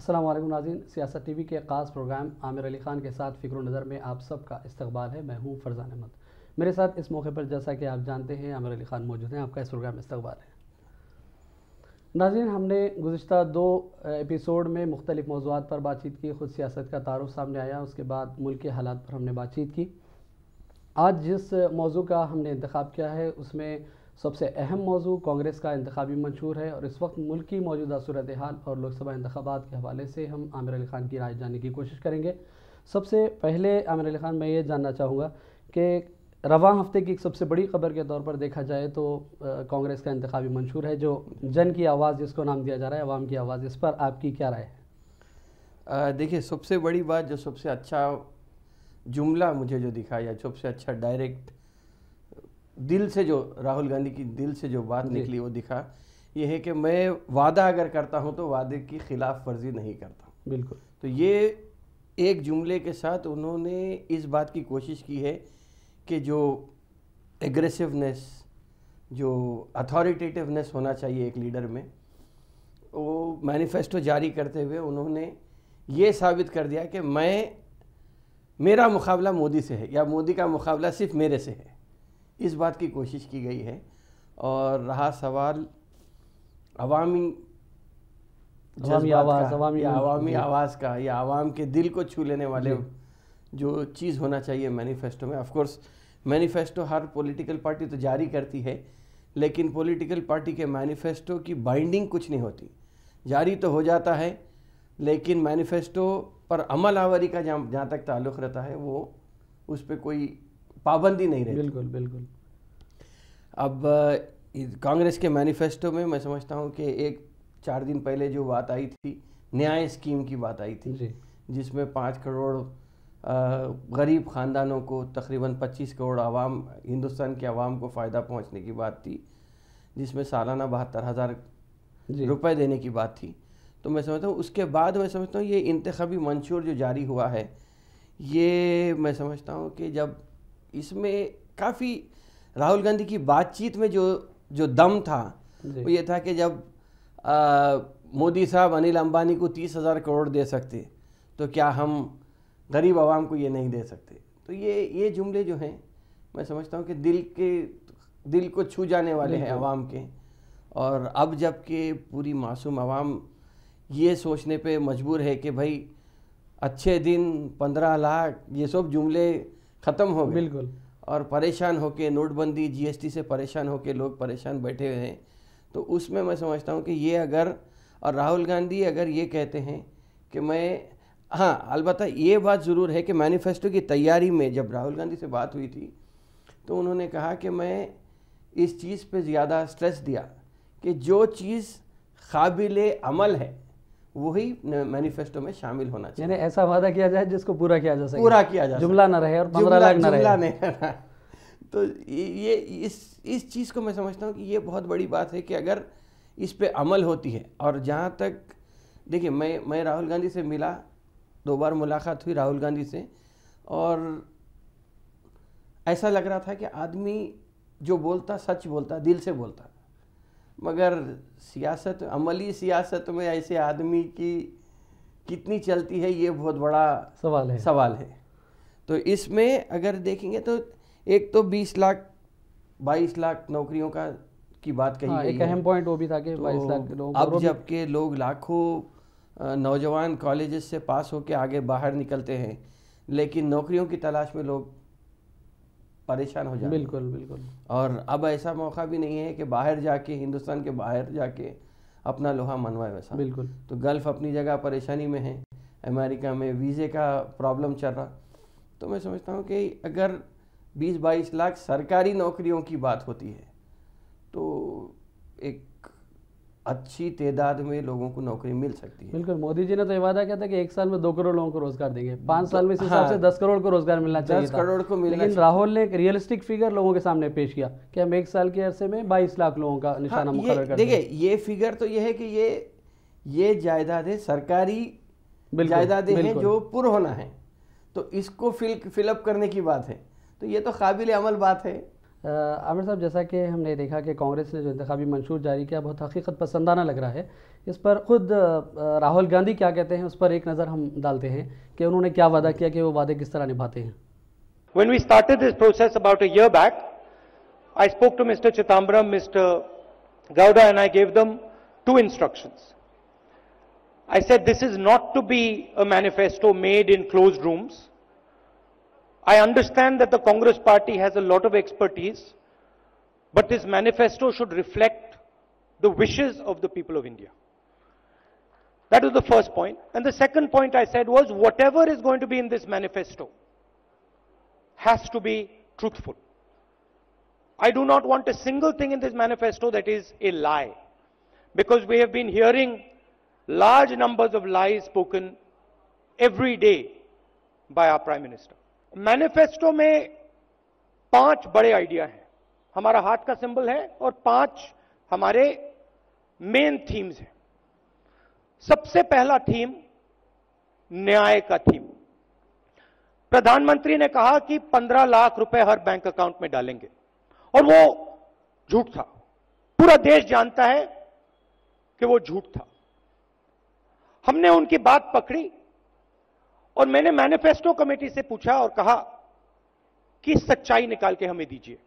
अस्सलाम वालेकुम नाज़रीन, सियासत टीवी के ख़ास प्रोग्राम आमिर अली ख़ान के साथ फ़िक्र नज़र में आप सबका इस्तकबाल है। मैं हूँ फरजान अहमद। मेरे साथ इस मौके पर जैसा कि आप जानते हैं आमिर अली ख़ान मौजूद हैं। आपका इस प्रोग्राम में इस्तकबाल है। नाज़रीन, हमने गुज़िश्ता 2 एपिसोड में मुख्तलिफ़ मौज़ूआत पर बातचीत की। ख़ुद सियासत का तारुफ सामने आया, उसके बाद मुल्क के हालात पर हमने बातचीत की। आज जिस मौजू का हमने इंतखाब किया है उसमें सबसे अहम मौजू कांग्रेस का इंतखाबी मंशूर है, और इस वक्त मुल्क की मौजूदा सूरत हाल और लोकसभा इंतखाबात के हवाले से हम आमिर अली ख़ान की राय जानने की कोशिश करेंगे। सबसे पहले आमिर अली ख़ान, मैं ये जानना चाहूँगा कि रवां हफ्ते की एक सबसे बड़ी खबर के तौर पर देखा जाए तो कांग्रेस का इंतखाबी मंशूर है, जो जन की आवाज़ जिसको नाम दिया जा रहा है, अवाम की आवाज़, इस पर आपकी क्या राय है? देखिए, सबसे बड़ी बात, जो सबसे अच्छा जुमला मुझे जो दिखा, या सबसे अच्छा डायरेक्ट दिल से जो राहुल गांधी की दिल से जो बात निकली वो दिखा, ये है कि मैं वादा अगर करता हूं तो वादे की खिलाफ वर्जी नहीं करता। बिल्कुल। तो ये एक जुमले के साथ उन्होंने इस बात की कोशिश की है कि जो एग्रेसिवनेस, जो अथॉरिटेटिवनेस होना चाहिए एक लीडर में, वो मैनिफेस्टो जारी करते हुए उन्होंने ये साबित कर दिया कि मेरा मुकाबला मोदी से है, या मोदी का मुकाबला सिर्फ मेरे से है। इस बात की कोशिश की गई है। और रहा सवाल अवामी आवाज़ का, या आवाम के दिल को छू लेने वाले जो चीज़ होना चाहिए मैनिफेस्टो में। Of course manifesto her political party तो जारी करती है, लेकिन पॉलिटिकल पार्टी के मैनिफेस्टो की बाइंडिंग कुछ नहीं होती। जारी तो हो जाता है, लेकिन मैनिफेस्टो पर अमल आवरी का जहाँ तक ताल्लुक़ रहता है, वो उस पर कोई पाबंदी नहीं रहती। बिल्कुल बिल्कुल। अब कांग्रेस के मैनिफेस्टो में मैं समझता हूँ कि 4 दिन पहले जो बात आई थी, न्याय स्कीम की बात आई थी, जिसमें 5 करोड़ गरीब ख़ानदानों को, तकरीबन 25 करोड़ आवाम, हिंदुस्तान के आवाम को फ़ायदा पहुँचने की बात थी, जिसमें सालाना 72,000 रुपये देने की बात थी। तो मैं समझता हूँ उसके बाद मैं समझता हूँ ये इंतखाबी मंशूर जो जारी हुआ है, ये मैं समझता हूँ कि जब इसमें काफ़ी राहुल गांधी की बातचीत में जो दम था, वो ये था कि जब मोदी साहब अनिल अंबानी को 30,000 करोड़ दे सकते, तो क्या हम गरीब आवाम को ये नहीं दे सकते। तो ये जुमले जो हैं, मैं समझता हूँ कि दिल को छू जाने वाले हैं आवाम के। और अब जबकि पूरी मासूम आवाम ये सोचने पे मजबूर है कि भाई अच्छे दिन, 15 लाख, ये सब जुमले ख़त्म हो गए। बिल्कुल। और परेशान होके, नोटबंदी, जीएसटी से परेशान होके लोग परेशान बैठे हुए हैं। तो उसमें मैं समझता हूँ कि ये अगर, और राहुल गांधी अगर ये कहते हैं कि हाँ, अलबत्ता ये बात ज़रूर है कि मैनिफेस्टो की तैयारी में जब राहुल गांधी से बात हुई थी, तो उन्होंने कहा कि मैं इस चीज़ पे ज़्यादा स्ट्रेस दिया कि जो चीज़ काबिले अमल है वही मैनिफेस्टो में शामिल होना चाहिए। यानी ऐसा वादा किया जाए जिसको पूरा किया जा सके, पूरा किया जा, जुमला ना रहे और 15 लाख ना रहे। तो ये इस चीज़ को मैं समझता हूँ कि ये बहुत बड़ी बात है कि अगर इस पे अमल होती है। और जहाँ तक देखिए, मैं राहुल गांधी से मिला, 2 बार मुलाकात हुई राहुल गांधी से, और ऐसा लग रहा था कि आदमी जो बोलता सच बोलता, दिल से बोलता। मगर सियासत, अमली सियासत में ऐसे आदमी की कितनी चलती है, ये बहुत बड़ा सवाल है। तो इसमें अगर देखेंगे तो एक तो 20 लाख 22 लाख नौकरियों की बात कही गई एक अहम पॉइंट वो भी था कि 22 लाख लोग, अब जबकि लोग लाखों नौजवान कॉलेजेस से पास होकर आगे बाहर निकलते हैं, लेकिन नौकरियों की तलाश में लोग परेशान हो जाते हैं। बिल्कुल बिल्कुल। और अब ऐसा मौका भी नहीं है कि बाहर जाके, हिंदुस्तान के बाहर जाके अपना लोहा मनवाए वैसा। बिल्कुल। तो गल्फ़ अपनी जगह परेशानी में है, अमेरिका में वीज़े का प्रॉब्लम चल रहा। तो मैं समझता हूँ कि अगर 20-22 लाख सरकारी नौकरियों की बात होती है, तो एक अच्छी तादाद में लोगों को नौकरी मिल सकती है। बिल्कुल। मोदी जी ने तो ये वादा किया था कि 1 साल में 2 करोड़ लोगों को रोजगार देंगे, 5 साल में इस हिसाब से 10 करोड़ को रोजगार मिलना चाहिए 10 करोड़ को मिलना। लेकिन राहुल ने एक रियलिस्टिक फिगर लोगों के सामने पेश किया कि हम 1 साल के अरसे में 22 लाख लोगों का निशाना मुकर्रर कर देंगे। देखिए, ये फिगर तो ये है कि ये जायदादें सरकारी जायदादें हैं जो पुर होना है, तो इसको फिलअप करने की बात है। तो ये तो काबिल अमल बात है। आमिर साहब, जैसा कि हमने देखा कि कांग्रेस ने जो इंतखाबी मंशूर जारी किया बहुत हकीकत पसंदाना लग रहा है, इस पर खुद राहुल गांधी क्या कहते हैं उस पर एक नज़र हम डालते हैं कि उन्होंने क्या वादा किया कि वो वादे किस तरह निभाते हैं। When we started this process about a year back, I spoke to Mr. Chidambaram, Mr. Gowda, and I gave them two instructions. I said this is not to be a manifesto made in closed rooms. I understand that the Congress party has a lot of expertise, but this manifesto should reflect the wishes of the people of India. That was the first point. And the second point I said was whatever is going to be in this manifesto has to be truthful. I do not want a single thing in this manifesto that is a lie, because we have been hearing large numbers of lies spoken every day by our Prime Minister. Manifesto में 5 बड़े idea हैं। हमारा हाथ का symbol है और 5 हमारे main themes हैं। सबसे पहला थीम न्याय का थीम। प्रधानमंत्री ने कहा कि 15 लाख रुपए हर बैंक अकाउंट में डालेंगे, और वो झूठ था। पूरा देश जानता है कि वो झूठ था। हमने उनकी बात पकड़ी और मैंने मैनिफेस्टो कमेटी से पूछा और कहा कि सच्चाई निकाल के हमें दीजिए।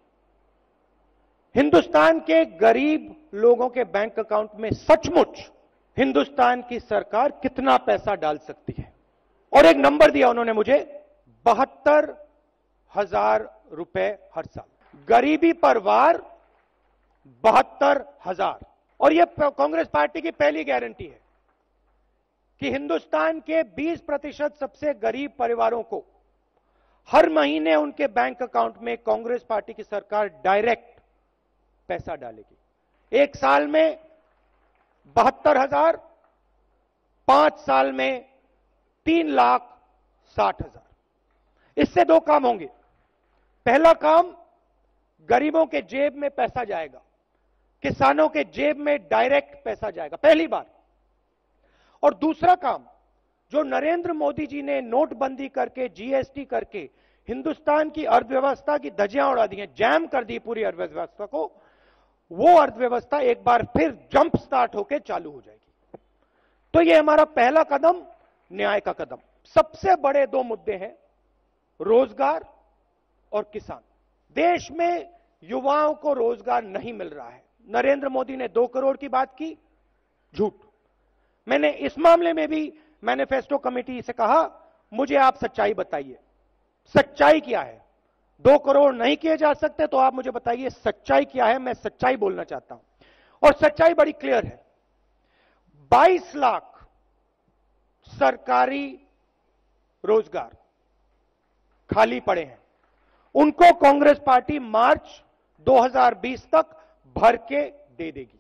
हिंदुस्तान के गरीब लोगों के बैंक अकाउंट में सचमुच हिंदुस्तान की सरकार कितना पैसा डाल सकती है? और एक नंबर दिया उन्होंने मुझे, 72,000 रुपए हर साल। गरीबी पर वार 72,000। और यह कांग्रेस पार्टी की पहली गारंटी है कि हिंदुस्तान के 20% सबसे गरीब परिवारों को हर महीने उनके बैंक अकाउंट में कांग्रेस पार्टी की सरकार डायरेक्ट पैसा डालेगी। एक साल में 72,000, 5 साल में 3,60,000। इससे 2 काम होंगे। पहला काम, गरीबों के जेब में पैसा जाएगा, किसानों के जेब में डायरेक्ट पैसा जाएगा, पहली बार। और दूसरा काम, जो नरेंद्र मोदी जी ने नोटबंदी करके, जीएसटी करके हिंदुस्तान की अर्थव्यवस्था की धज्जियां उड़ा दी हैं, जैम कर दी पूरी अर्थव्यवस्था को, वो अर्थव्यवस्था एक बार फिर जंप स्टार्ट होकर चालू हो जाएगी। तो ये हमारा पहला कदम, न्याय का कदम। सबसे बड़े 2 मुद्दे हैं, रोजगार और किसान। देश में युवाओं को रोजगार नहीं मिल रहा है। नरेंद्र मोदी ने 2 करोड़ की बात की, झूठ। मैंने इस मामले में भी मैनिफेस्टो कमेटी से कहा, मुझे आप सच्चाई बताइए, सच्चाई क्या है? 2 करोड़ नहीं किए जा सकते तो आप मुझे बताइए सच्चाई क्या है। मैं सच्चाई बोलना चाहता हूं, और सच्चाई बड़ी क्लियर है। 22 लाख सरकारी रोजगार खाली पड़े हैं, उनको कांग्रेस पार्टी मार्च 2020 तक भर के दे देगी।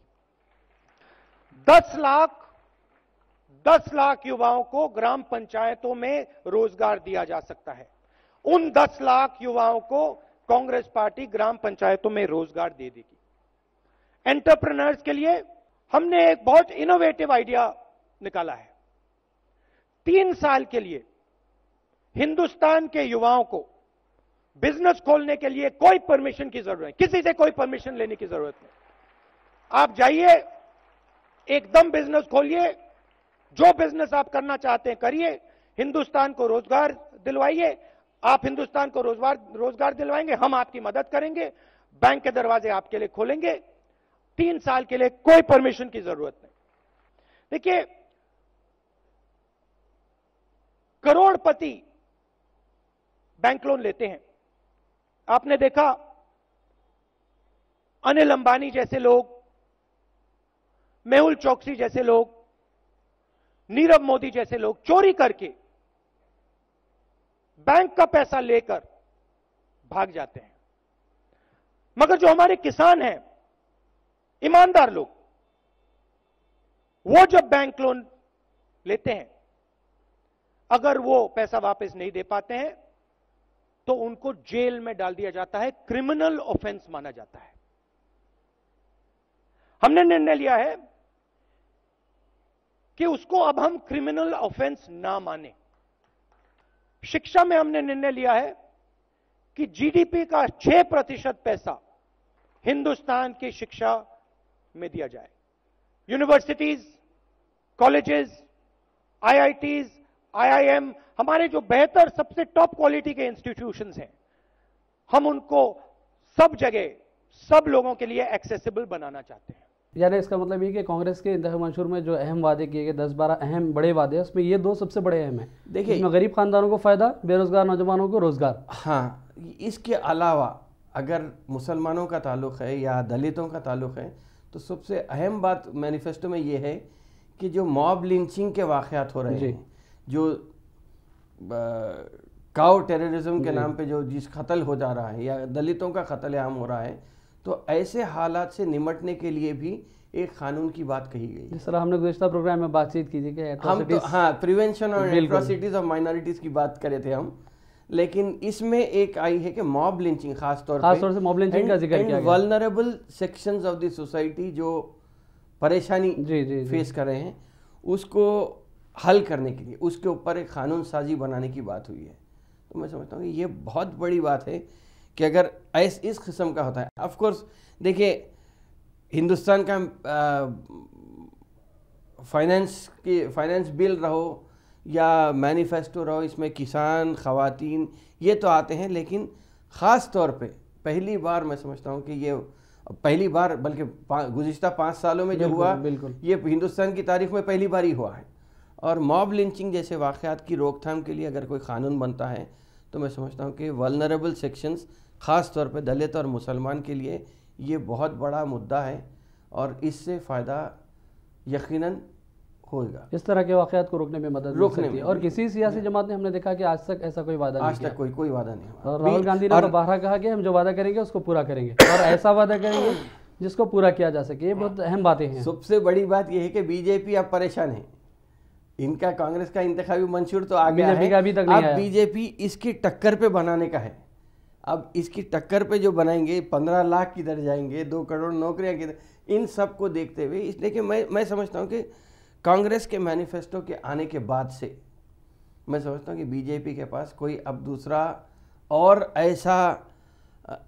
10 लाख युवाओं को ग्राम पंचायतों में रोजगार दिया जा सकता है। उन 10 लाख युवाओं को कांग्रेस पार्टी ग्राम पंचायतों में रोजगार दे देगी। एंटरप्रेन्योर्स के लिए हमने एक बहुत इनोवेटिव आइडिया निकाला है। 3 साल के लिए हिंदुस्तान के युवाओं को बिजनेस खोलने के लिए कोई परमिशन की जरूरत नहीं, किसी से कोई परमिशन लेने की जरूरत नहीं। आप जाइए, एकदम बिजनेस खोलिए, जो बिजनेस आप करना चाहते हैं करिए, हिंदुस्तान को रोजगार दिलवाइए। आप हिंदुस्तान को रोजगार दिलवाएंगे, हम आपकी मदद करेंगे, बैंक के दरवाजे आपके लिए खोलेंगे। 3 साल के लिए कोई परमिशन की जरूरत नहीं। देखिए, करोड़पति बैंक लोन लेते हैं। आपने देखा, अनिल अंबानी जैसे लोग, मेहुल चोकसी जैसे लोग, नीरव मोदी जैसे लोग चोरी करके बैंक का पैसा लेकर भाग जाते हैं। मगर जो हमारे किसान हैं, ईमानदार लोग, वो जब बैंक लोन लेते हैं, अगर वो पैसा वापस नहीं दे पाते हैं तो उनको जेल में डाल दिया जाता है, क्रिमिनल ऑफेंस माना जाता है। हमने निर्णय लिया है कि उसको अब हम क्रिमिनल ऑफेंस ना माने। शिक्षा में हमने निर्णय लिया है कि जीडीपी का 6% पैसा हिंदुस्तान की शिक्षा में दिया जाए। यूनिवर्सिटीज, कॉलेजेस, आईआईटीज, आईआईएम, हमारे जो बेहतर सबसे टॉप क्वालिटी के इंस्टीट्यूशंस हैं, हम उनको सब जगह सब लोगों के लिए एक्सेसिबल बनाना चाहते हैं। यानी इसका मतलब ये कि कांग्रेस के इंतखाबी मंशूर में जो अहम वादे किए गए 10-12 अहम बड़े वादे हैं, उसमें ये दो सबसे बड़े अहम हैं। देखिए, इसमें गरीब खानदानों को फायदा, बेरोजगार नौजवानों को रोजगार। हाँ, इसके अलावा अगर मुसलमानों का ताल्लुक़ है या दलितों का ताल्लुक़ है तो सबसे अहम बात मैनिफेस्टो में ये है कि जो मॉब लिंचिंग के वाक़यात हो रहे हैं, जो काउ टेररिज्म के नाम पे जो जिस कत्ल हो जा रहा है या दलितों का कत्लेआम हो रहा है, तो ऐसे हालात से निमटने के लिए भी एक कानून की बात कही गई। जिस तरह हमने गुज़िश्ता प्रोग्राम में बातचीत की थी कि हम तो हाँ प्रिवेंशन और एट्रोसिटीज ऑफ माइनॉरिटीज की बात करे थे हम, लेकिन इसमें एक आई है कि मॉब लिंचिंग खास तौर से मॉब लिंचिंग का जिक्र किया गया। Vulnerable sections of the society जो परेशानी फेस कर रहे हैं उसको हल करने के लिए उसके ऊपर एक कानून साजी बनाने की बात हुई है। तो मैं समझता हूँ कि ये बहुत बड़ी बात है कि अगर इस किस्म का होता है। ऑफ कोर्स देखिए, हिंदुस्तान का फाइनेंस बिल रहो या मैनिफेस्टो रहो, इसमें किसान, खवातीन ये तो आते हैं, लेकिन ख़ास तौर पे पहली बार मैं समझता हूँ कि ये पहली बार बल्कि गुज़िश्ता 5 सालों में जो हुआ ये हिंदुस्तान की तारीख में पहली बार ही हुआ है। और मॉब लिंचिंग जैसे वाक़यात की रोकथाम के लिए अगर कोई कानून बनता है तो मैं समझता हूँ कि वल्नरेबल सेक्शंस ख़ास तौर पे दलित और मुसलमान के लिए ये बहुत बड़ा मुद्दा है और इससे फ़ायदा यकीनन होगा। इस तरह के वाक़यात को रोकने में मदद मिल सकती है। और किसी सियासी जमात ने हमने देखा कि आज तक ऐसा कोई वादा नहीं किया। आज तक कोई वादा नहीं हुआ। और राहुल गांधी ने तो बाहर कहा कि हम जो वादा करेंगे उसको पूरा करेंगे और ऐसा वादा करेंगे जिसको पूरा किया जा सके। ये बहुत अहम बातें हैं। सबसे बड़ी बात यह है कि बीजेपी अब परेशान है। इनका कांग्रेस का इंतखाबी मंशूर तो आ गया है, अब बीजेपी इसकी टक्कर पे बनाने का है। अब इसकी टक्कर पे जो बनाएंगे 15 लाख किधर जाएंगे, 2 करोड़ नौकरियां किधर, इन सब को देखते हुए इसलिए कि मैं समझता हूँ कि कांग्रेस के मैनिफेस्टो के आने के बाद से मैं समझता हूँ कि बीजेपी के पास कोई अब दूसरा और ऐसा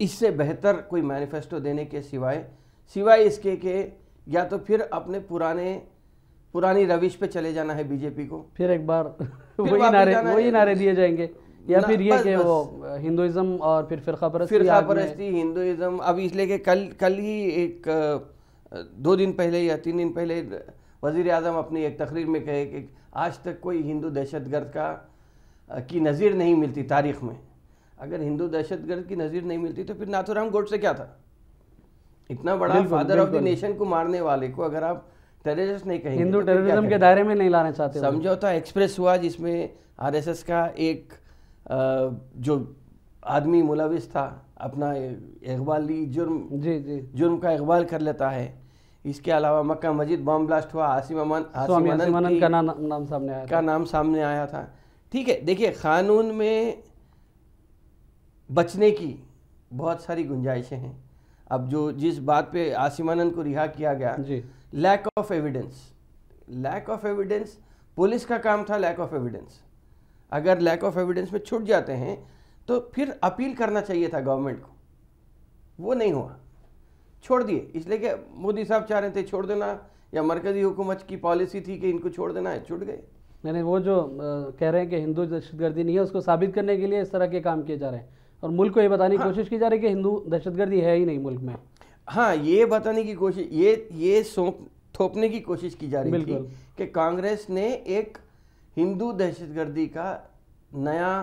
इससे बेहतर कोई मैनिफेस्टो देने के सिवाय इसके कि या तो फिर अपने पुरानी रविश पे चले जाना है बीजेपी को, फिर एक बार वही नारे दिए जाएंगे, या फिर ये कि वो हिंदुइज्म और फिर फिरका परस्ती हिंदुइज्म। अब इसलिए कि कल ही एक 2 दिन पहले या 3 दिन पहले वज़ीर आज़म अपनी एक तकरीर में कहे कि आज तक कोई हिंदू दहशतगर्द की नज़ीर नहीं मिलती तारीख़ में। अगर हिंदू दहशतगर्द की नज़ीर नहीं मिलती तो फिर नाथूराम गोडसे क्या था? इतना बड़ा फादर ऑफ द नेशन को मारने वाले को अगर आप टेररिस्ट नहीं कहेंगे, हिंदू टेररिज्म के दायरे में नहीं लाना चाहते। समझौता एक्सप्रेस हुआ जिसमें आरएसएस का एक जो आदमी मुलविस था अपना इकबाली जुर्म का इकबाल कर लेता है। इसके अलावा मक्का मस्जिद बम ब्लास्ट हुआ, आसिम अनंत का नाम सामने आया था। ठीक है, देखिए कानून में बचने की बहुत सारी गुंजाइशें हैं। अब जो जिस बात पे आसिम अनंत को रिहा किया गया, लैक ऑफ एविडेंस, पुलिस का काम था लैक ऑफ एविडेंस। अगर लैक ऑफ एविडेंस में छूट जाते हैं तो फिर अपील करना चाहिए था गवर्नमेंट को, वो नहीं हुआ, छोड़ दिए। इसलिए कि मोदी साहब चाह रहे थे छोड़ देना, या मरकजी हुकूमत की पॉलिसी थी कि इनको छोड़ देना है, छूट गए। नहीं, वो जो कह रहे हैं कि हिंदू दहशतगर्दी नहीं है, उसको साबित करने के लिए इस तरह के काम किए जा रहे हैं और मुल्क को ये बताने की कोशिश की जा रही है कि हिंदू दहशतगर्दी है ही नहीं मुल्क में। हाँ, ये बताने की कोशिश, ये थोपने की कोशिश की जा रही थी कि कांग्रेस ने एक हिंदू दहशतगर्दी का नया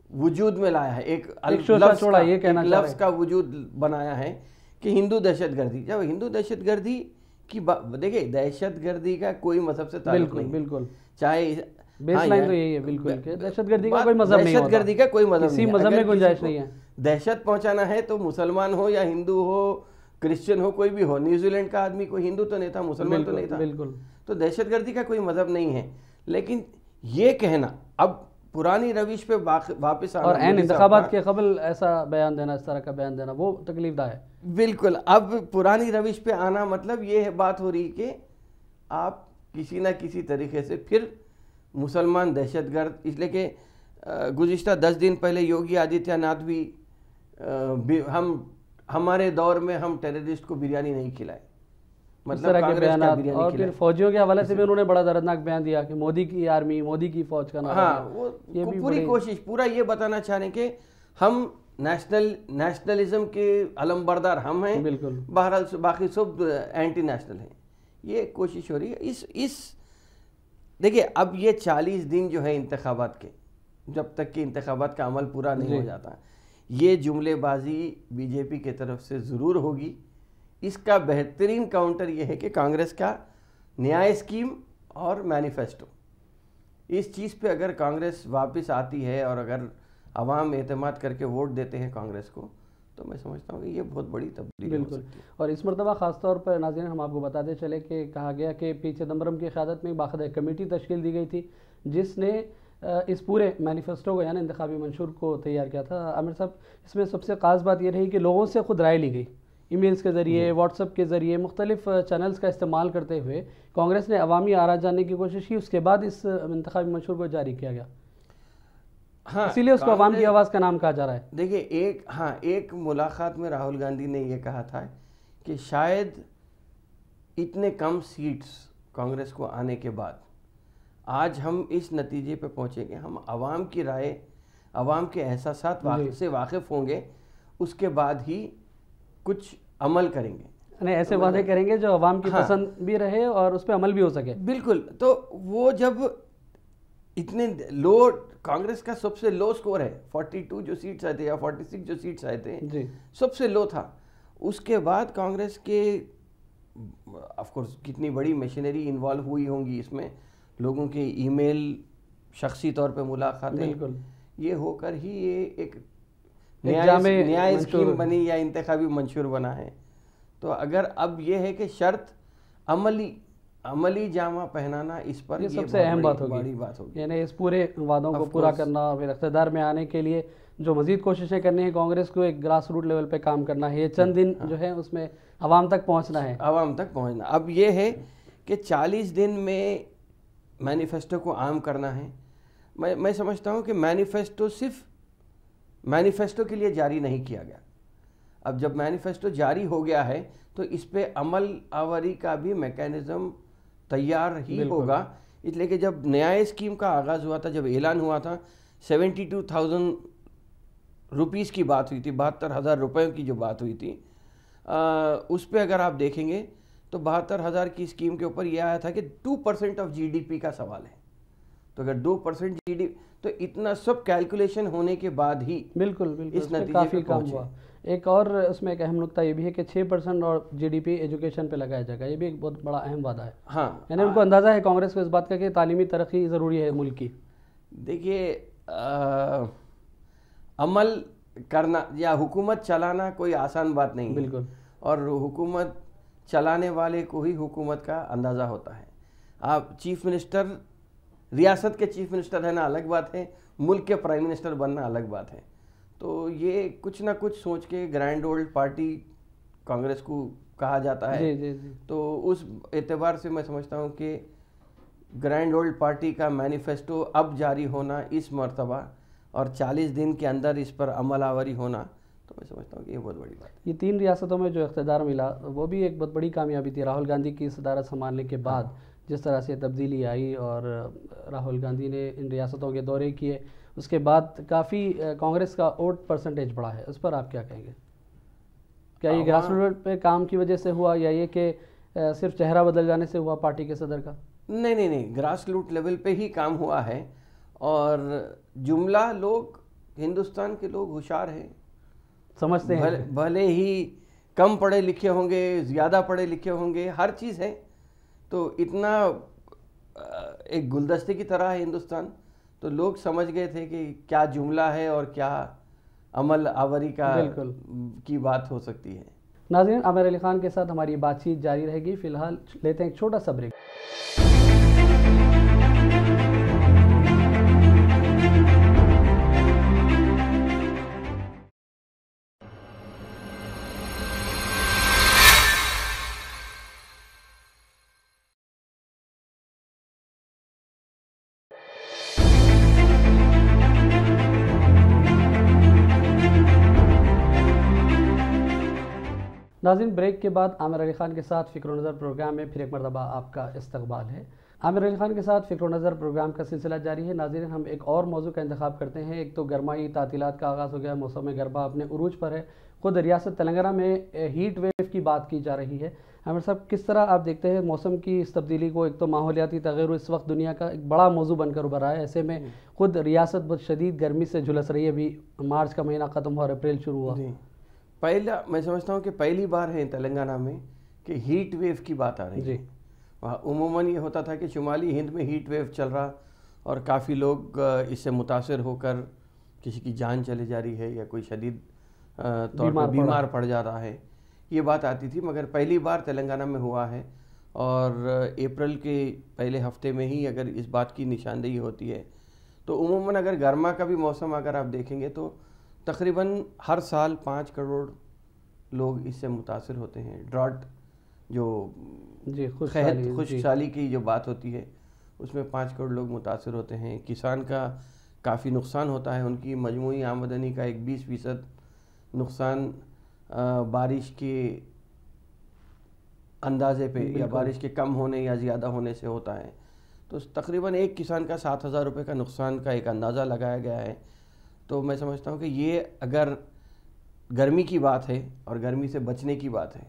वजूद में लाया है, एक लफ्ज़ का वजूद बनाया है कि हिंदू दहशतगर्दी। जब हिंदू दहशतगर्दी की देखिए, दहशतगर्दी का कोई मजहब से ताल्लुक नहीं, बिल्कुल, चाहे बेसलाइन तो यही है बिल्कुल कि दहशतगर्दी का कोई मजहब नहीं होता, दहशतगर्दी का कोई मजहब किसी मजहब में गुंजाइश नहीं है। दहशत पहुंचाना है तो मुसलमान हो या हिंदू हो, क्रिश्चियन हो, कोई भी हो। न्यूजीलैंड का आदमी कोई हिंदू तो नहीं था, मुसलमान तो नहीं था, बिल्कुल। तो दहशतगर्दी का कोई मजहब नहीं है। लेकिन ये कहना अब पुरानी रविश पे वापस आना और एन इंतखाबात के कबल ऐसा बयान देना, इस तरह का बयान देना, वो तकलीफदा है। बिल्कुल, अब पुरानी रविश पे आना मतलब ये बात हो रही कि आप किसी ना किसी तरीके से फिर मुसलमान दहशतगर्द, इसलिए कि गुज़िश्ता 10 दिन पहले योगी आदित्यनाथ भी हम हमारे दौर में हम टेररिस्ट को बिरयानी नहीं खिलाए, मतलब कांग्रेस का बिरयानी और फिर फौजियों के हवाले से भी उन्होंने बड़ा दर्दनाक बयान दिया कि मोदी की आर्मी, मोदी की फौज का नाम। हाँ, वो ये भी पूरी कोशिश, पूरा ये बताना चाह रहे हैं कि हम नेशनलिज्म के अलमबरदार हम हैं, बिल्कुल, बहरहाल बाकी सब एंटी नेशनल हैं। ये कोशिश हो रही है। इस देखिए, अब ये 40 दिन जो है इंतखाबात के, जब तक कि इंतखाबात का अमल पूरा नहीं हो जाता, ये जुमलेबाजी बीजेपी की तरफ से ज़रूर होगी। इसका बेहतरीन काउंटर ये है कि कांग्रेस का न्याय स्कीम और मैनिफेस्टो, इस चीज़ पे अगर कांग्रेस वापस आती है और अगर आवाम एतमाद करके वोट देते हैं कांग्रेस को, तो मैं समझता हूँ कि ये बहुत बड़ी तब्दीली हो सकती है। और इस मरतबा ख़ासतौर पर नाज़रीन हम आपको बताते चले कि कहा गया कि पी चिदम्बरम की क़यादत में बाकायदा कमेटी तश्कील दी गई थी जिसने इस पूरे मैनिफेस्टो को यानी इंतखाबी मंशूर को तैयार किया था। आमिर साहब, इसमें सबसे ख़ास बात यह रही कि लोगों से खुद राय ली गई, ईमेल्स के ज़रिए, व्हाट्सएप के ज़रिए, मुख्तलिफ चैनल्स का इस्तेमाल करते हुए कांग्रेस ने अवामी आरा जानने की कोशिश की, उसके बाद इस इंतखाबी मंशूर को जारी किया गया। हाँ, इसीलिए उसको अवाम की आवाज़ का नाम कहा जा रहा है। देखिए, एक मुलाकात में राहुल गांधी ने यह कहा था कि शायद इतने कम सीट्स कांग्रेस को आने के बाद आज हम इस नतीजे पे पहुंचेंगे, हम आवाम की राय, आवाम के एहसासात से वाकिफ़ होंगे, उसके बाद ही कुछ अमल करेंगे, ऐसे वादे करेंगे जो आवाम की पसंद भी रहे और उस पर अमल भी हो सके। बिल्कुल। तो वो जब इतने लो, कांग्रेस का सबसे लो स्कोर है 42 जो सीट्स आए थे या 46 जो सीट्स आए थे, सबसे लो था। उसके बाद कांग्रेस के ऑफ कोर्स कितनी बड़ी मशीनरी इन्वॉल्व हुई होंगी इसमें, लोगों के ईमेल, शख्सी तौर पे मुलाकातें, ये होकर ही ये एक न्याय स्कीम बनी या इंतखाबी मंशूर बना है। तो अगर अब ये है कि शर्त अमली जामा पहनाना, इस पर ये सबसे अहम बात होगी, यानी इस पूरे वादों को पूरा करना, फिर इख्तियार में आने के लिए जो मजीद कोशिशें करनी है कांग्रेस को, एक ग्रास रूट लेवल पे काम करना है, ये चंद दिन जो है उसमें आवाम तक पहुंचना है, आवाम तक पहुंचना। अब ये है कि 40 दिन में मैनिफेस्टो को आम करना है। मैं समझता हूँ कि मैनिफेस्टो सिर्फ मैनिफेस्टो के लिए जारी नहीं किया गया। अब जब मैनिफेस्टो जारी हो गया है तो इस पे अमल आवरी का भी मैकेनिज्म तैयार ही होगा। इसलिए कि जब न्याय स्कीम का आगाज़ हुआ था, जब ऐलान हुआ था, 72,000 रुपीज़ की बात हुई थी, 72,000 रुपये की जो बात हुई थी, उस पर अगर आप देखेंगे तो 72,000 की स्कीम के ऊपर यह आया था कि 2% ऑफ जीडीपी का सवाल है। तो अगर 2% जीडीपी, तो इतना सब कैलकुलेशन होने के बाद ही बिल्कुल इस नतीजे काफ़ी काम हुआ। एक और उसमें एक अहम नुकता ये भी है कि 6% और जीडीपी एजुकेशन पे लगाया जाएगा, ये भी एक बहुत बड़ा अहम वादा है। हाँ, यानी उनको अंदाज़ा है कांग्रेस को इस बात का कि तालीमी तरक्की ज़रूरी है मुल्क की। देखिए, अमल करना या हुकूमत चलाना कोई आसान बात नहीं है। बिल्कुल। और हुकूमत चलाने वाले को ही हुकूमत का अंदाज़ा होता है। आप चीफ मिनिस्टर, रियासत के चीफ मिनिस्टर रहना अलग बात है, मुल्क के प्राइम मिनिस्टर बनना अलग बात है। तो ये कुछ ना कुछ सोच के ग्रैंड ओल्ड पार्टी कांग्रेस को कहा जाता है। जी। तो उस एतबार से मैं समझता हूँ कि ग्रैंड ओल्ड पार्टी का मैनिफेस्टो अब जारी होना इस मरतबा और 40 दिन के अंदर इस पर अमल आवरी होना, तो मैं समझता हूँ कि ये बहुत बड़ी बात है। ये 3 रियासतों में जो इख्तियार मिला वो भी एक बहुत बड़ी कामयाबी थी। राहुल गांधी की सदारत संभालने के बाद जिस तरह से तब्दीली आई और राहुल गांधी ने इन रियासतों के दौरे किए, उसके बाद काफ़ी कांग्रेस का वोट परसेंटेज बढ़ा है, उस पर आप क्या कहेंगे? क्या ये ग्रास रूट पे काम की वजह से हुआ या ये कि सिर्फ चेहरा बदल जाने से हुआ पार्टी के सदर का? नहीं, ग्रास रूट लेवल पे ही काम हुआ है। और जुमला लोग, हिंदुस्तान के लोग होशियार हैं, समझते हैं, भले ही कम पढ़े लिखे होंगे, ज़्यादा पढ़े लिखे होंगे, हर चीज़ है। तो इतना एक गुलदस्ते की तरह है हिंदुस्तान, तो लोग समझ गए थे कि क्या जुमला है और क्या अमल आवरी की बात हो सकती है। नाज़रीन, आमिर अली खान के साथ हमारी बातचीत जारी रहेगी। फ़िलहाल लेते हैं एक छोटा सा ब्रेक। नाज़रीन, ब्रेक के बाद आमिर अली खान के साथ फ़िक्र नज़र प्रोग्राम में फिर एक मरतबा आपका इस्तकबाल है। आमिर अली खान के साथ फ़िक्र नज़र प्रोग्राम का सिलसिला जारी है। नाज़रीन, हम एक और मौजू का इंतखाब करते हैं। एक तो गर्माई तातीलात का आगाज़ हो गया, मौसम गरबा अपने उरूज पर है। ख़ुद रियासत तेलंगाना में हीट वेव की बात की जा रही है। आमिर साहब, किस तरह आप देखते हैं मौसम की इस तब्दीली को? एक तो माहौलियाती तग़य्युर इस वक्त दुनिया का एक बड़ा मौजू बनकर उभरा है। ऐसे में ख़ुद रियासत बहुत शदीद गर्मी से झुलस रही है। अभी मार्च का महीना ख़त्म हुआ और अप्रैल शुरू हुआ। पहला मैं समझता हूँ कि पहली बार है तेलंगाना में कि हीट वेव की बात आ रही है। वहाँ उमूमन ये होता था कि शुमाली हिंद में हीट वेव चल रहा और काफ़ी लोग इससे मुतासिर होकर किसी की जान चले जा रही है या कोई शदीद तौर पर बीमार पड़ जा रहा है, ये बात आती थी। मगर पहली बार तेलंगाना में हुआ है और अप्रैल के पहले हफ्ते में ही अगर इस बात की निशानदेही होती है तो उमूमन अगर गर्मा का भी मौसम अगर आप देखेंगे तो तकरीबन हर साल 5 करोड़ लोग इससे मुतासिर होते हैं। ड्रॉट जो खुशहाली की जो बात होती है उसमें 5 करोड़ लोग मुतासिर होते हैं। किसान का काफ़ी नुकसान होता है, उनकी मजमूई आमदनी का एक 20% नुकसान बारिश के अंदाजे पे या बारिश के कम होने या ज़्यादा होने से होता है। तो तकरीबन एक किसान का 7,000 रुपये का नुकसान का एक अंदाज़ा लगाया गया है। तो मैं समझता हूँ कि ये अगर गर्मी की बात है और गर्मी से बचने की बात है,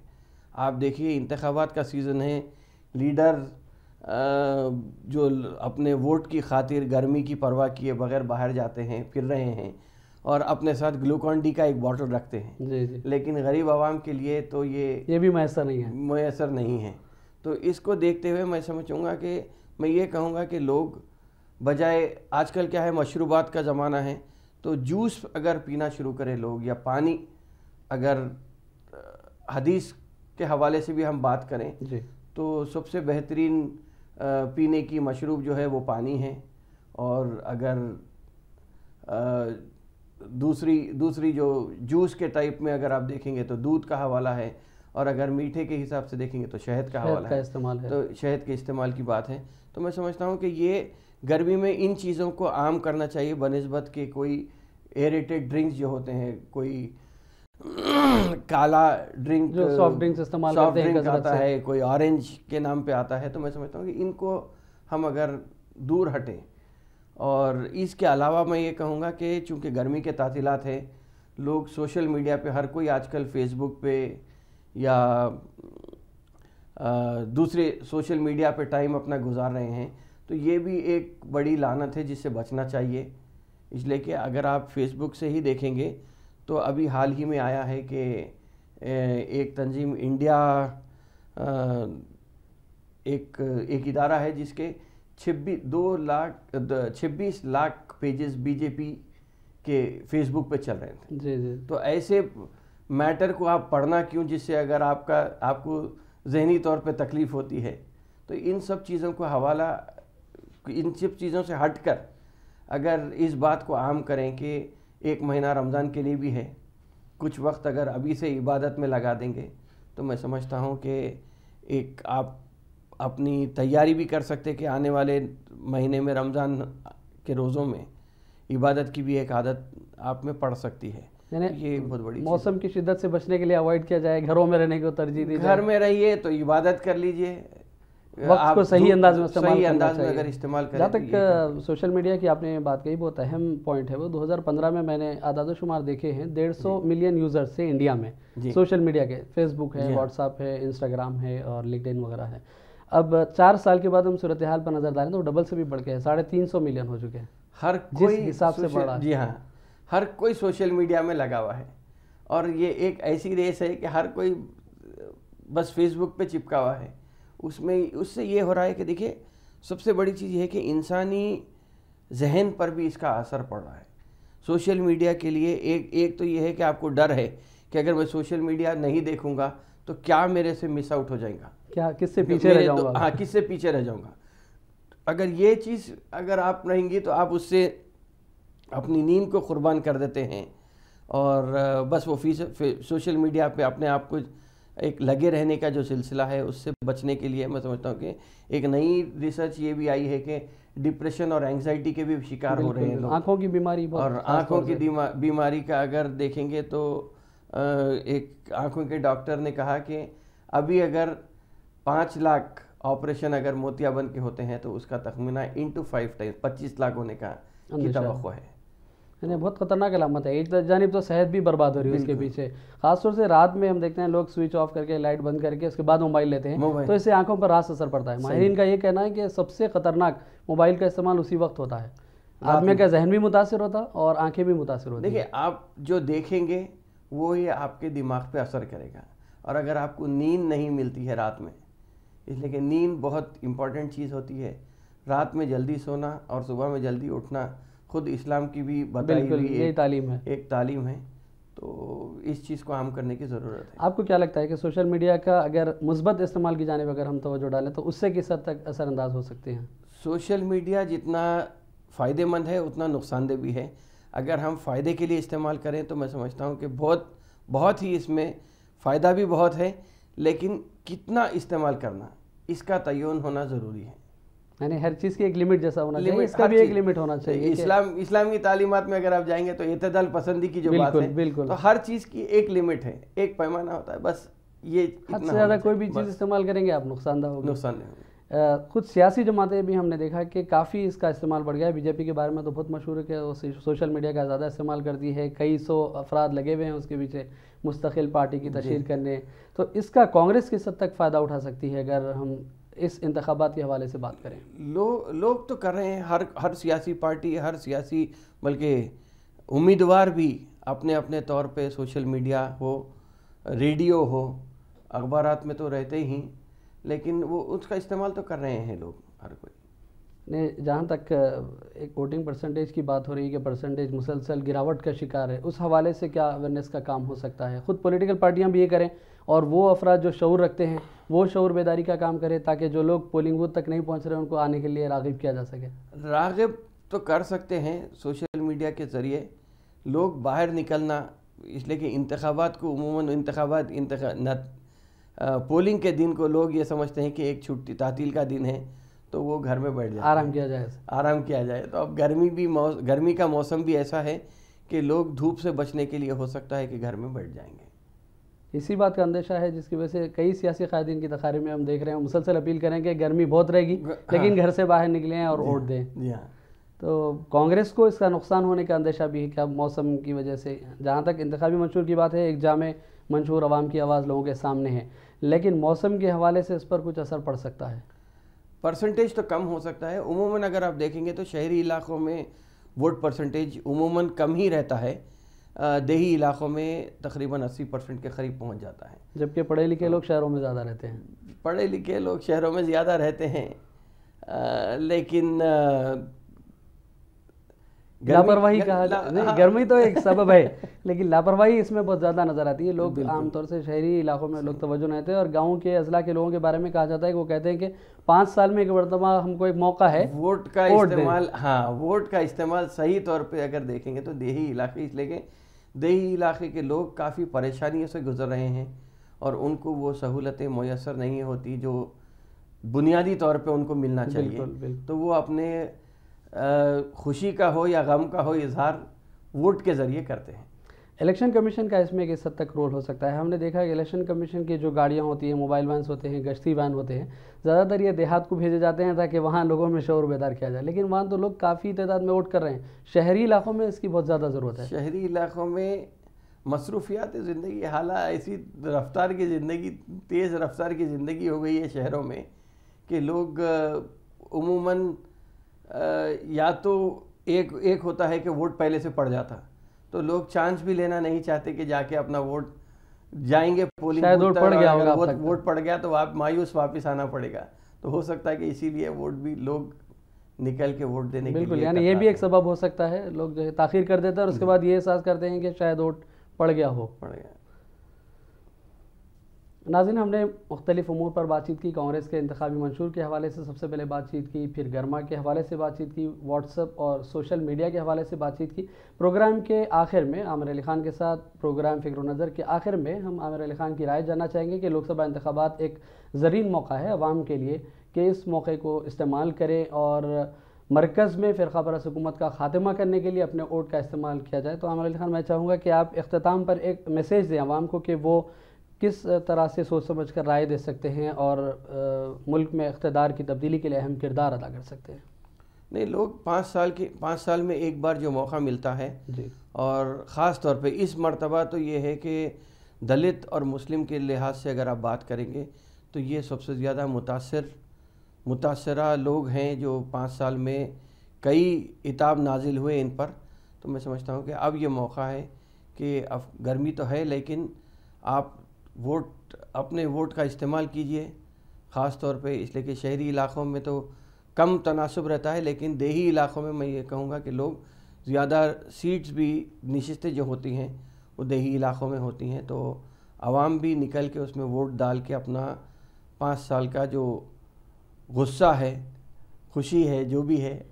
आप देखिए इंतखाबात का सीज़न है, लीडर जो अपने वोट की खातिर गर्मी की परवाह किए बगैर बाहर जाते हैं, फिर रहे हैं और अपने साथ ग्लूकॉन डी का एक बॉटल रखते हैं। जी। लेकिन गरीब आवाम के लिए तो ये भी मैसर नहीं है। तो इसको देखते हुए मैं समझूंगा कि मैं ये कहूँगा कि लोग बजाय, आजकल क्या है मशरूबात का ज़माना है, तो जूस अगर पीना शुरू करें लोग या पानी, अगर हदीस के हवाले से भी हम बात करें जी, तो सबसे बेहतरीन पीने की मशरूब जो है वो पानी है। और अगर दूसरी जो जूस के टाइप में अगर आप देखेंगे तो दूध का हवाला है, और अगर मीठे के हिसाब से देखेंगे तो शहद का हवाला है, इस्तेमाल है। तो शहद के इस्तेमाल की बात है। तो मैं समझता हूँ कि ये गर्मी में इन चीज़ों को आम करना चाहिए बनिस्बत के कोई एरेटेड ड्रिंक्स जो होते हैं, कोई काला ड्रिंक जो सॉफ्ट ड्रिंक्स इस्तेमाल करते हैं, आता है कोई ऑरेंज के नाम पे आता है। तो मैं समझता हूँ कि इनको हम अगर दूर हटें। और इसके अलावा मैं ये कहूँगा कि चूँकि गर्मी के तातीलात है, लोग सोशल मीडिया पे हर कोई आजकल फेसबुक पे या दूसरे सोशल मीडिया पे टाइम अपना गुजार रहे हैं। तो ये भी एक बड़ी लानत है जिससे बचना चाहिए। इसलिए कि अगर आप फेसबुक से ही देखेंगे तो अभी हाल ही में आया है कि एक तंजीम इंडिया, एक इदारा है जिसके 26 लाख पेजेस बीजेपी के फेसबुक पे चल रहे थे। जी। तो ऐसे मैटर को आप पढ़ना क्यों, जिससे अगर आपको जहनी तौर पे तकलीफ़ होती है। तो इन सब चीज़ों को इन सब चीज़ों से हटकर अगर इस बात को आम करें कि एक महीना रमज़ान के लिए भी है, कुछ वक्त अगर अभी से इबादत में लगा देंगे तो मैं समझता हूँ कि एक आप अपनी तैयारी भी कर सकते कि आने वाले महीने में रमज़ान के रोज़ों में इबादत की भी एक आदत आप में पड़ सकती है। ये बहुत बड़ी मौसम की शिद्दत से बचने के लिए अवॉइड किया जाए, घरों में रहने को तरजीह दी जाए। घर में रहिए तो इबादत कर लीजिए, वक्त को सही अंदाज में अगर इस्तेमाल करें। जहाँ तक सोशल मीडिया की आपने बात कही, बहुत अहम पॉइंट है वो। 2015 में मैंने आदादोशुमार देखे हैं, 150 मिलियन यूज़र्स से इंडिया में सोशल मीडिया के, फेसबुक है, व्हाट्सएप है, इंस्टाग्राम है और लिंक्डइन वगैरह है। अब 4 साल के बाद हम सूरत हाल पर नज़र डालें तो डबल से भी बढ़ के 350 मिलियन हो चुके हैं। हर कोई हिसाब से बढ़ा। जी हाँ, हर कोई सोशल मीडिया में लगा हुआ है और ये एक ऐसी रेस है कि हर कोई बस फेसबुक पे चिपका हुआ है। उससे ये हो रहा है कि देखिए, सबसे बड़ी चीज़ ये है कि इंसानी जहन पर भी इसका असर पड़ रहा है। सोशल मीडिया के लिए एक तो ये है कि आपको डर है कि अगर मैं सोशल मीडिया नहीं देखूंगा तो क्या मेरे से मिस आउट हो जाएगा, क्या किससे पीछे रह जाऊंगा। हाँ, किससे पीछे रह जाऊंगा। अगर ये चीज़ अगर आप रहेंगी तो आप उससे अपनी नींद को कुर्बान कर देते हैं और बस वो सोशल मीडिया पे अपने आप को एक लगे रहने का जो सिलसिला है उससे बचने के लिए मैं समझता हूँ कि एक नई रिसर्च ये भी आई है कि डिप्रेशन और एंग्जाइटी के भी शिकार हो रहे हैं लोग। आँखों की बीमारी और आँखों की बीमारी का अगर देखेंगे तो एक आंखों के डॉक्टर ने कहा कि अभी अगर 5 लाख ऑपरेशन अगर मोतियाबिंद के होते हैं तो उसका तखमीना इंटू 5 टाइम 25 लाख होने का की तवक्को है। यानी बहुत खतरनाक अलामत है। एक जानिब तो सेहत भी बर्बाद हो रही है उसके पीछे, खासतौर से रात में हम देखते हैं लोग स्विच ऑफ करके लाइट बंद करके उसके बाद मोबाइल लेते हैं, तो इससे आंखों पर रास असर पड़ता है। माहिरीन का ये कहना है कि सबसे खतरनाक मोबाइल का इस्तेमाल उसी वक्त होता है, आदमी का जहन भी मुतासिर होता और आंखें भी मुतासिर होती। देखिए, आप जो देखेंगे वो ही आपके दिमाग पे असर करेगा। और अगर आपको नींद नहीं मिलती है रात में, इसलिए कि नींद बहुत इम्पॉर्टेंट चीज़ होती है, रात में जल्दी सोना और सुबह में जल्दी उठना खुद इस्लाम की भी बताई हुई एक तालीम है। तो इस चीज़ को आम करने की ज़रूरत है। आपको क्या लगता है कि सोशल मीडिया का अगर मुस्बत इस्तेमाल की जानिब अगर हम तवज्जो डालें तो उससे किस हद तक असरअंदाज हो सकते हैं? सोशल मीडिया जितना फ़ायदेमंद है उतना नुकसानदेह भी है। अगर हम फ़ायदे के लिए इस्तेमाल करें तो मैं समझता हूँ कि बहुत ही इसमें फ़ायदा भी बहुत है, लेकिन कितना इस्तेमाल करना इसका तयन होना ज़रूरी है। यानी हर चीज़ की एक लिमिट जैसा होना चाहिए, इसका भी एक लिमिट होना चाहिए। इस्लाम की तालीमात में अगर आप जाएंगे तो इत्तेदाल पसंदी की जो बात है, बिल्कुल, तो हर चीज़ की एक लिमिट है, एक पैमाना होता है, बस ये हद से ज़्यादा कोई भी चीज़ इस्तेमाल करेंगे आप नुकसानदेह होगा। कुछ सियासी जमातें भी हमने देखा कि काफ़ी इसका इस्तेमाल बढ़ गया है। बीजेपी के बारे में तो बहुत मशहूर है कि वो सोशल मीडिया का ज़्यादा इस्तेमाल करती है, कई सौ अफराद लगे हुए हैं उसके पीछे मुस्तकिल पार्टी की तशहीर करने। तो इसका कांग्रेस किस हद तक फ़ायदा उठा सकती है अगर हम इस इंतखाबात के हवाले से बात करें? लोग तो कर रहे हैं, हर सियासी पार्टी, हर सियासी बल्कि उम्मीदवार भी अपने अपने तौर पे सोशल मीडिया हो, रेडियो हो, अखबारात में तो रहते ही, लेकिन वो उसका इस्तेमाल तो कर रहे हैं लोग, हर कोई। ने जहाँ तक एक वोटिंग परसेंटेज की बात हो रही है कि परसेंटेज मुसलसल गिरावट का शिकार है, उस हवाले से क्या अवेयरनेस का काम हो सकता है? ख़ुद पॉलिटिकल पार्टियाँ भी ये करें और वो अफराद जो शऊर रखते हैं वो शऊर बेदारी का काम करें ताकि जो लोग पोलिंग बूथ तक नहीं पहुँच रहे उनको आने के लिए राग़िब किया जा सके। राग़िब तो कर सकते हैं सोशल मीडिया के ज़रिए, लोग बाहर निकलना, इसलिए कि इंतखाबात को उमूमन पोलिंग के दिन को लोग ये समझते हैं कि एक छुट्टी तातील का दिन है तो वो घर में बैठ जाए, आराम किया जाए। तो अब गर्मी का मौसम भी ऐसा है कि लोग धूप से बचने के लिए हो सकता है कि घर में बैठ जाएंगे। इसी बात का अंदेशा है जिसकी वजह से कई सियासी कायदीन की तकारीर में हम देख रहे हैं मुसलसल अपील करें कि गर्मी बहुत रहेगी लेकिन घर से बाहर निकलें और वोट दें। जी हाँ। तो कांग्रेस को इसका नुकसान होने का अंदेशा भी है क्या मौसम की वजह से? जहाँ तक इंतखाबी मंशूर की बात है, एक जामे मंशूर अवाम की आवाज़ लोगों के सामने है, लेकिन मौसम के हवाले से इस पर कुछ असर पड़ सकता है? परसेंटेज तो कम हो सकता है। उमूमन अगर आप देखेंगे तो शहरी इलाकों में वोट परसेंटेज उमूमन कम ही रहता है, देही इलाकों में तकरीबन 80% के करीब पहुंच जाता है, जबकि पढ़े लिखे लोग शहरों में ज़्यादा रहते हैं। पढ़े लिखे लोग शहरों में ज़्यादा रहते हैं, लेकिन लापरवाही गर्मी तो एक सबब है, लेकिन लापरवाही इसमें बहुत ज़्यादा नज़र आती है। लोग आमतौर से शहरी इलाकों में लोग तवज्जो नहीं देते और गाँव के अजला के लोगों के बारे में कहा जाता है कि वो कहते हैं कि 5 साल में एक मरतबा हमको एक मौका है वोट का इस्तेमाल। हाँ, वोट का इस्तेमाल सही तौर पे अगर देखेंगे तो देही इलाके, इसलिए कि देही इलाके के लोग काफ़ी परेशानियों से गुजर रहे हैं और उनको वो सहूलतें मुयस्सर नहीं होती जो बुनियादी तौर पे उनको मिलना चाहिए। तो वो अपने खुशी का हो या गम का हो इजहार वोट के ज़रिए करते हैं। इलेक्शन कमीशन का इसमें किस हद तक रोल हो सकता है? हमने देखा कि इलेक्शन कमीशन की जो गाड़ियाँ होती हैं, मोबाइल वैन्स होते हैं, गश्ती वैन होते हैं, ज़्यादातर ये देहात को भेजे जाते हैं ताकि वहाँ लोगों में शऊर बेदार किया जाए, लेकिन वहाँ तो लोग काफ़ी तादाद में वोट कर रहे हैं। शहरी इलाकों में इसकी बहुत ज़्यादा ज़रूरत है। शहरी इलाकों में मसरूफियात ज़िंदगी, हालात ऐसी रफ्तार की ज़िंदगी, तेज़ रफ्तार की ज़िंदगी हो गई है शहरों में कि लोग उमूमन या तो एक होता है कि वोट पहले से पड़ जाता, तो लोग चांस भी लेना नहीं चाहते कि जाके अपना वोट जाएंगे पोलिंग बूथ, वोट पड़ गया तो आप मायूस वापस आना पड़ेगा। तो हो सकता है कि इसीलिए वोट भी लोग निकल के वोट देने के लिए, यानी ये भी एक सबब हो सकता है। लोग जो है ताखीर कर देते हैं और उसके बाद ये एहसास करते हैं कि शायद वोट पड़ गया। नाज़रीन, हमने मुख्तलिफ उमूर पर बातचीत की। कांग्रेस के इंतखाबी मंशूर के हवाले से सबसे पहले बातचीत की, फिर गर्मा के हवाले से बातचीत की, व्हाट्सएप और सोशल मीडिया के हवाले से बातचीत की। प्रोग्राम के आखिर में आमिर अली ख़ान के साथ प्रोग्राम फ़िक्र नज़र के आखिर में हम आमिर अली ख़ान की राय जानना चाहेंगे कि लोकसभा इंतखाबात एक ज़रीन मौका है आवाम के लिए कि इस मौके को इस्तेमाल करें और मरकज़ में फ़िरक़ा परस्त हुकूमत का ख़ात्मा करने के लिए अपने वोट का इस्तेमाल किया जाए। तो आमिर अली ख़ान, मैं चाहूँगा कि आप इख्तिताम पर एक मैसेज दें आवाम को कि वो किस तरह से सोच समझ कर राय दे सकते हैं और मुल्क में इक़्तिदार की तब्दीली के लिए अहम किरदार अदा कर सकते हैं। नहीं, लोग 5 साल में एक बार जो मौका मिलता है जी, और ख़ास तौर पे इस मर्तबा तो ये है कि दलित और मुस्लिम के लिहाज से अगर आप बात करेंगे तो ये सबसे ज़्यादा मुतासरा लोग हैं जो 5 साल में कई इताब नाजिल हुए इन पर। तो मैं समझता हूँ कि अब ये मौका है कि अब गर्मी तो है लेकिन आप अपने वोट का इस्तेमाल कीजिए, ख़ास तौर पे इसलिए कि शहरी इलाक़ों में तो कम तनासुब रहता है, लेकिन देही इलाक़ों में मैं ये कहूँगा कि लोग ज़्यादा सीट्स भी नशिस्तें जो होती हैं वो देही इलाक़ों में होती हैं। तो आवाम भी निकल के उसमें वोट डाल के अपना 5 साल का जो गुस्सा है, खुशी है, जो भी है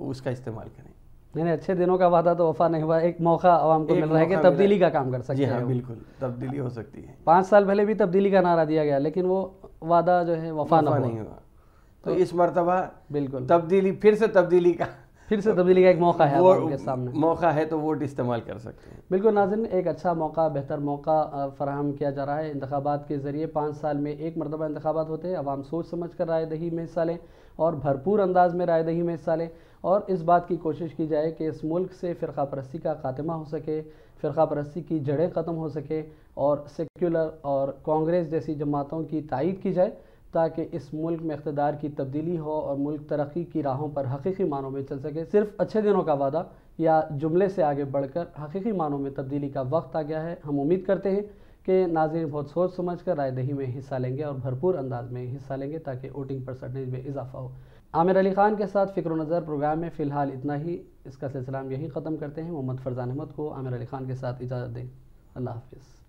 उसका इस्तेमाल करें। नहीं, अच्छे दिनों का वादा तो वफा नहीं हुआ, एक मौका आवाम को मिल रहा है कि तब्दीली का काम कर सकते जी हैं। हाँ, बिल्कुल तब्दीली हो सकती है। 5 साल पहले भी तब्दीली का नारा दिया गया लेकिन वो वादा जो है वफा नहीं हुआ। तो इस मर्तबा बिल्कुल तब्दीली, फिर से तब्दीली का एक मौका है आपके सामने, मौका है तो वोट इस्तेमाल कर सकते हैं। बिल्कुल नाज़रीन, एक अच्छा मौका, बेहतर मौका फराहम किया जा रहा है इंतखाबात के ज़रिए। 5 साल में एक मरतबा इंतखाबात होते हैं, आवाम सोच समझ कर राय दही में हिस्सा लें और भरपूर अंदाज में राय दही में हिस्सा लें और इस बात की कोशिश की जाए कि इस मुल्क से फ़िरक़ा परस्ती का ख़ात्मा हो सके, फ़िरक़ा परस्ती की जड़ें ख़त्म हो सके और सेक्युलर और कांग्रेस जैसी जमातों की तायीद की जाए ताकि इस मुल्क में इक़्तिदार की तब्दीली हो और मुल्क तरक्की की राहों पर हकीकी मानों में चल सके। सिर्फ अच्छे दिनों का वादा या जुमले से आगे बढ़कर हकीकी मानों में तब्दीली का वक्त आ गया है। हम उम्मीद करते हैं कि नाज़रीन बहुत सोच समझ कर राय दही में हिस्सा लेंगे और भरपूर अंदाज में हिस्सा लेंगे ताकि वोटिंग परसेंटेज में इजाफा हो। आमिर अली ख़ान के साथ फ़िक्र नज़र प्रोग्राम में फ़िलहाल इतना ही। इसका सिलसिला हम यहीं ख़त्म करते हैं। मोहम्मद फरजान अहमद को आमिर अली ख़ान के साथ इजाज़त दें। अल्लाह हाफ़िज़।